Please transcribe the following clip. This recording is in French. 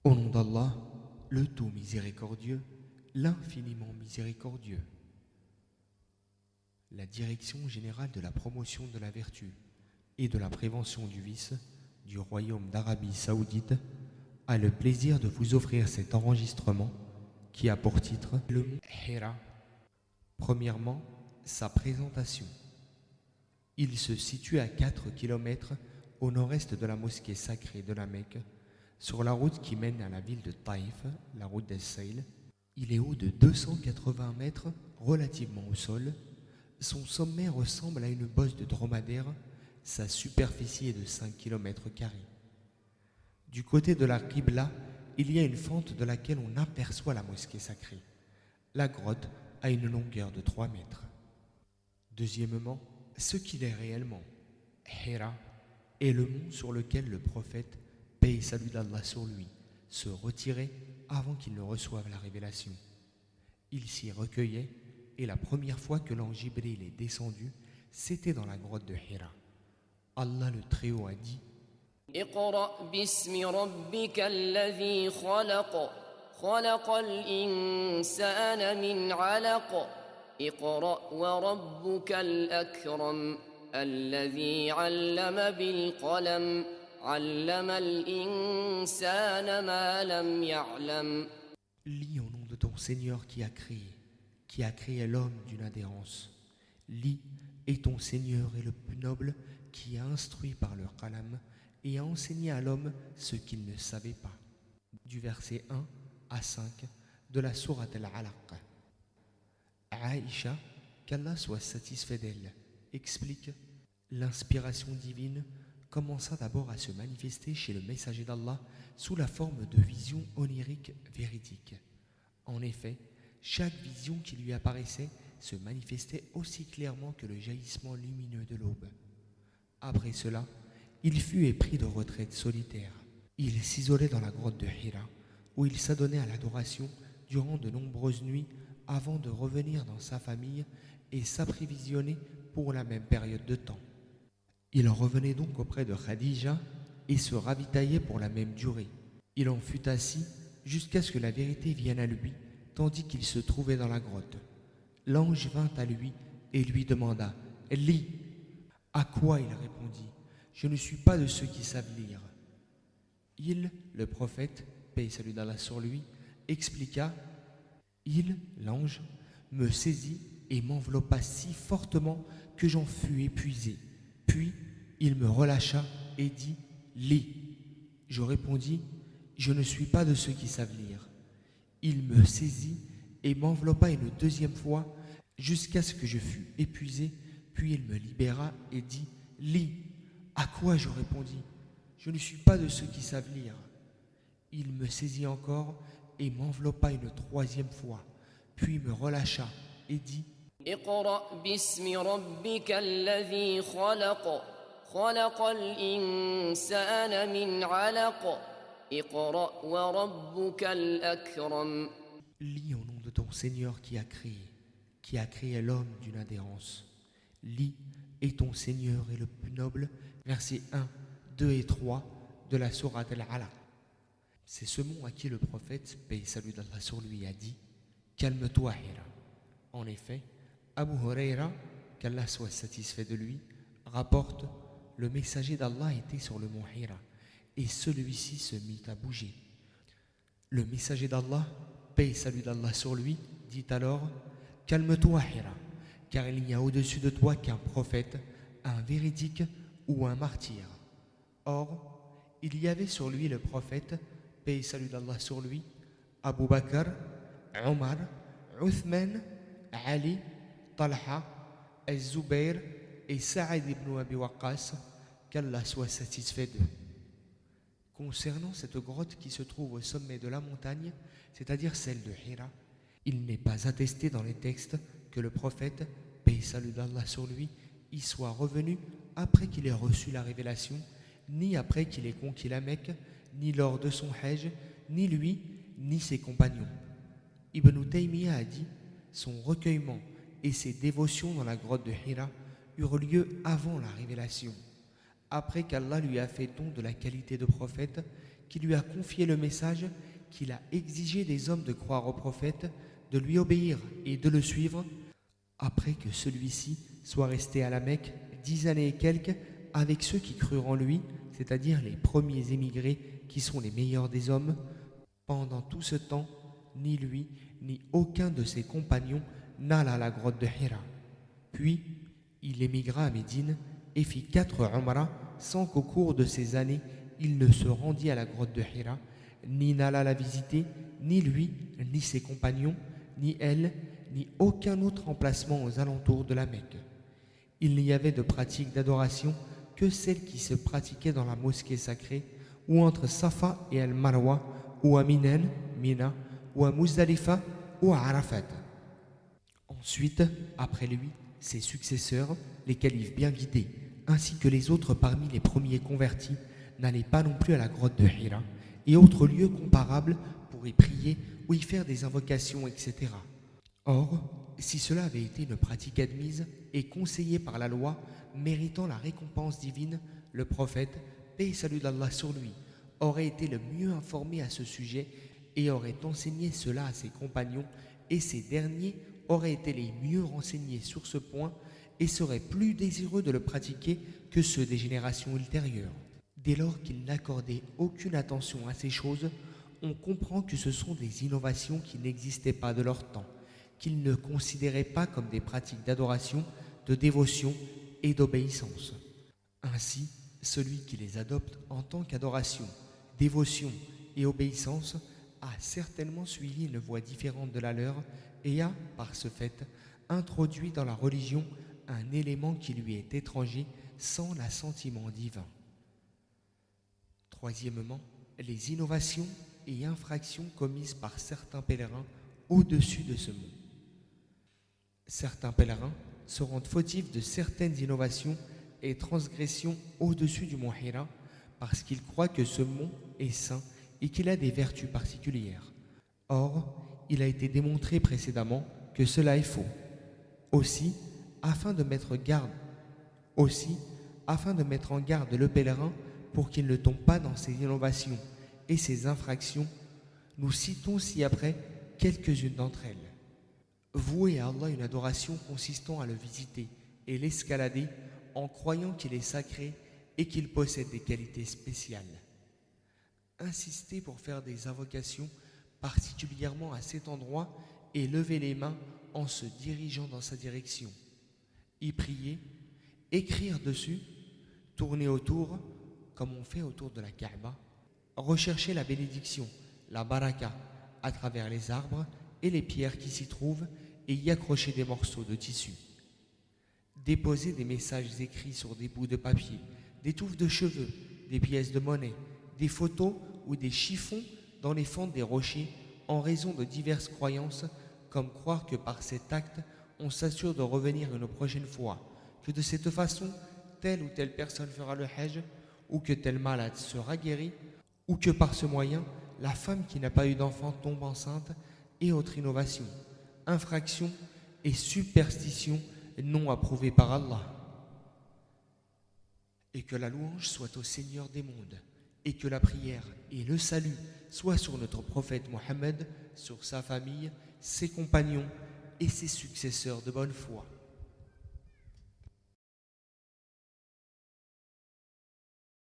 Au nom d'Allah, le tout miséricordieux, l'infiniment miséricordieux. La Direction générale de la promotion de la vertu et de la prévention du vice du Royaume d'Arabie Saoudite a le plaisir de vous offrir cet enregistrement qui a pour titre le mont Hira. Premièrement, sa présentation. Il se situe à 4 km au nord-est de la mosquée sacrée de la Mecque, sur la route qui mène à la ville de Taïf, la route des Saïl. Il est haut de 280 mètres relativement au sol. Son sommet ressemble à une bosse de dromadaire. Sa superficie est de 5 km². Du côté de la Qibla, il y a une fente de laquelle on aperçoit la mosquée sacrée. La grotte a une longueur de 3 mètres. Deuxièmement, ce qu'il est réellement. Hira est le mont sur lequel le prophète, paix et salut d'Allah sur lui, se retirait avant qu'il ne reçoive la révélation. Il s'y recueillait et la première fois que l'ange Jibril est descendu, c'était dans la grotte de Hira. Allah le Très-Haut a dit: اقرأ باسم ربك الذي خلق خلق الإنسان من علق اقرأ وربك الأكرم الذي علم بالقلم علم الإنسان ما لم يعلم. Lis au nom de ton Seigneur qui a créé l'homme d'une adhérence. Lis, et ton Seigneur est le plus noble qui a instruit par le qalam et a enseigné à l'homme ce qu'il ne savait pas. Du verset 1 à 5 de la sourate Al-Alaq. Aïcha, qu'Allah soit satisfait d'elle, explique: l'inspiration divine commença d'abord à se manifester chez le messager d'Allah sous la forme de visions oniriques véridiques. En effet, chaque vision qui lui apparaissait se manifestait aussi clairement que le jaillissement lumineux de l'aube. Après cela, il fut épris de retraite solitaire. Il s'isolait dans la grotte de Hira, où il s'adonnait à l'adoration durant de nombreuses nuits avant de revenir dans sa famille et s'apprévisionner pour la même période de temps. Il revenait donc auprès de Khadija et se ravitaillait pour la même durée. Il en fut assis jusqu'à ce que la vérité vienne à lui, tandis qu'il se trouvait dans la grotte. L'ange vint à lui et lui demanda: « Lis !» À quoi il répondit: « Je ne suis pas de ceux qui savent lire. » Il, le prophète, paix et salut d'Allah sur lui, expliqua: « Il, l'ange, me saisit et m'enveloppa si fortement que j'en fus épuisé. Puis, il me relâcha et dit: « Lis !» Je répondis: « Je ne suis pas de ceux qui savent lire. » Il me saisit et m'enveloppa une deuxième fois jusqu'à ce que je fus épuisé. Puis il me libéra et dit: « Lis !» À quoi je répondis: « Je ne suis pas de ceux qui savent lire. » Il me saisit encore et m'enveloppa une troisième fois, puis me relâcha et dit: « اقرأ باسم ربك الذي خلق خلق الإنسان من علق اقرأ وربك الأكرم. Lis au nom de ton Seigneur qui a créé l'homme d'une adhérence. Lis, et ton Seigneur est le plus noble. Versets 1, 2 et 3 de la sourate Al-Alaq. C'est ce mot à qui le prophète, paix et salut d'Allah sur lui, a dit: « Calme-toi, Hira. » En effet, Abu Huraira, qu'Allah soit satisfait de lui, rapporte: le messager d'Allah était sur le mont Hira et celui-ci se mit à bouger. Le messager d'Allah, paix et salut d'Allah sur lui, dit alors: « Calme-toi, Hira, car il n'y a au-dessus de toi qu'un prophète, un véridique ou un martyr. » Or, il y avait sur lui le prophète, paix et salut d'Allah sur lui, Abu Bakr, Omar, Uthman, Ali, Talha, Az-Zubayr et Sa'id ibn Abi Waqqas, qu'Allah soit satisfait d'eux. Concernant cette grotte qui se trouve au sommet de la montagne, c'est-à-dire celle de Hira, il n'est pas attesté dans les textes que le prophète, paix et salut d'Allah sur lui, y soit revenu après qu'il ait reçu la révélation, ni après qu'il ait conquis la Mecque, ni lors de son hajj, ni lui, ni ses compagnons. Ibn Taymiyyah a dit: son recueillement et ses dévotions dans la grotte de Hira eurent lieu avant la révélation, après qu'Allah lui a fait don de la qualité de prophète, qui lui a confié le message qu'il a exigé des hommes de croire au prophète, de lui obéir et de le suivre, après que celui-ci soit resté à la Mecque 10 années et quelques avec ceux qui crurent en lui, c'est-à-dire les premiers émigrés qui sont les meilleurs des hommes. Pendant tout ce temps, ni lui, ni aucun de ses compagnons n'alla à la grotte de Hira. Puis, il émigra à Médine et fit 4 umrahs sans qu'au cours de ces années, il ne se rendit à la grotte de Hira, ni n'alla la visiter, ni lui, ni ses compagnons, ni elle, ni aucun autre emplacement aux alentours de la Mecque. Il n'y avait de pratique d'adoration que celle qui se pratiquait dans la mosquée sacrée, ou entre Safa et Al-Marwa, ou à Minan, Mina, ou à Muzdalifa, ou à Arafat. Ensuite, après lui, ses successeurs, les califes bien guidés, ainsi que les autres parmi les premiers convertis, n'allaient pas non plus à la grotte de Hira et autres lieux comparables pour y prier ou y faire des invocations, etc. Or, si cela avait été une pratique admise et conseillée par la loi, méritant la récompense divine, le prophète, paix et salut d'Allah sur lui, aurait été le mieux informé à ce sujet et aurait enseigné cela à ses compagnons, et ces derniers auraient été les mieux renseignés sur ce point et seraient plus désireux de le pratiquer que ceux des générations ultérieures. Dès lors qu'ils n'accordaient aucune attention à ces choses, on comprend que ce sont des innovations qui n'existaient pas de leur temps, qu'ils ne considéraient pas comme des pratiques d'adoration, de dévotion et d'obéissance. Ainsi, celui qui les adopte en tant qu'adoration, dévotion et obéissance a certainement suivi une voie différente de la leur et a, par ce fait, introduit dans la religion un élément qui lui est étranger sans l'assentiment divin. Troisièmement, les innovations et infractions commises par certains pèlerins au-dessus de ce mont. Certains pèlerins se rendent fautifs de certaines innovations et transgressions au-dessus du mont Hira parce qu'ils croient que ce mont est saint et qu'il a des vertus particulières. Or, il a été démontré précédemment que cela est faux. Aussi, afin de mettre en garde le pèlerin pour qu'il ne tombe pas dans ces innovations et ces infractions, nous citons ci-après quelques-unes d'entre elles. Vouer à Allah une adoration consistant à le visiter et l'escalader en croyant qu'il est sacré et qu'il possède des qualités spéciales. Insister pour faire des invocations particulièrement à cet endroit et lever les mains en se dirigeant dans sa direction. Y prier, écrire dessus, tourner autour, comme on fait autour de la Kaaba, rechercher la bénédiction, la baraka, à travers les arbres et les pierres qui s'y trouvent et y accrocher des morceaux de tissu. Déposer des messages écrits sur des bouts de papier, des touffes de cheveux, des pièces de monnaie, des photos ou des chiffons dans les fentes des rochers en raison de diverses croyances, comme croire que par cet acte, on s'assure de revenir une prochaine fois, que de cette façon, telle ou telle personne fera le hajj, ou que tel malade sera guéri, ou que par ce moyen, la femme qui n'a pas eu d'enfant tombe enceinte, et autres innovations, infractions et superstitions non approuvées par Allah. Et que la louange soit au Seigneur des mondes, et que la prière et le salut soient sur notre prophète Mohammed, sur sa famille, ses compagnons et ses successeurs de bonne foi.